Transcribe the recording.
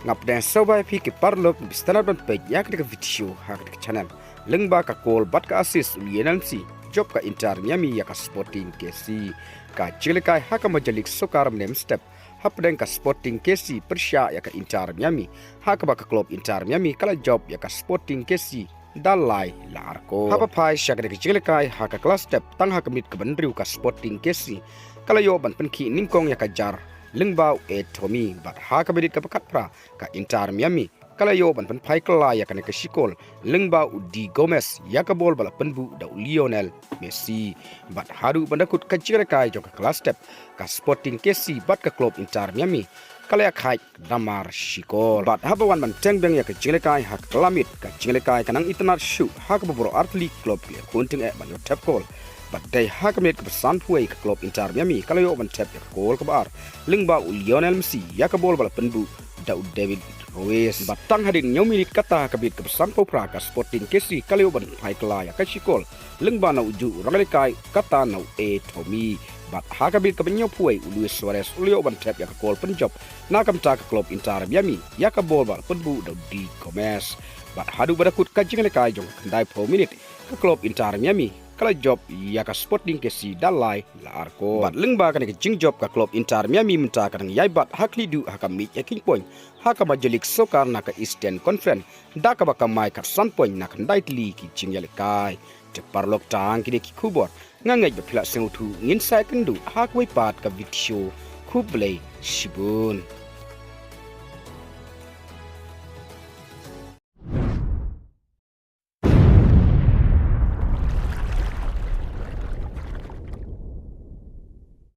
ngap dan sobai pi ke parlok bistana ban pe yak de video hak de channel lengba ka kol bat ka assist yenansi job ka Inter Miami ya ka Sporting KC ka chilikai haka majalik sokar nem step hapden ka Sporting KC persya ya ka Inter Miami haka ba ka klub Inter Miami kala job ya ka Sporting KC dalai larko hapa pai syak de chilikai haka kelas step tang haka mit ka bandriu ka Sporting KC kala yo ban penki ningkong ya ka jar lengbau Tommy bat haka bedit ka pakat pra ka Inter Miami kala yo ban pen pai kala ya kan ka sikol lengbau di Gomez ya ka bol bala penbu da Lionel Messi bat hadu bandakut ka chirikai jo ka kelas step ka Sporting KC bat ka klub Inter Miami kala ya khai damar sikol bat haba wan man teng beng ya ka chirikai hak lamit ka chirikai kanang itnat shu haka boro artli klub ya kunting e ban yo tap call Bagai hakamet ke pesan puai ke klub Inter Miami kalau yo ban tap ya gol ke bar lingba Lionel Messi ya ke bol bala penbu Daud David Ruiz batang hadin nyomi kata kabit ke pesan popra ka Sporting KC kalau yo ban pai kala ya ka sikol lingba na uju ranglekai kata na Tommy bat hakabit ke penyo puai Luis Suarez ulio ban tap ya ke gol penjob na kamta ke klub Inter Miami ya ke bol bala penbu Daud Gomez bat hadu badakut ka jinglekai jong kendai pro minute ke klub Inter Miami kala job ya ka Sporting KC dalai larko bat lengba kan ke jingjop ka klub Inter Miami minta kan yai bat hakli du hakam mi yakin point haka majalik sokar na ka Eastern Conference da ka baka mai ka san point na kan daitli ki jingyalekai te parlok tang ki ki kubor ngangai be pla sengutu ngin sai kendu hakwai pat ka video kublai shibun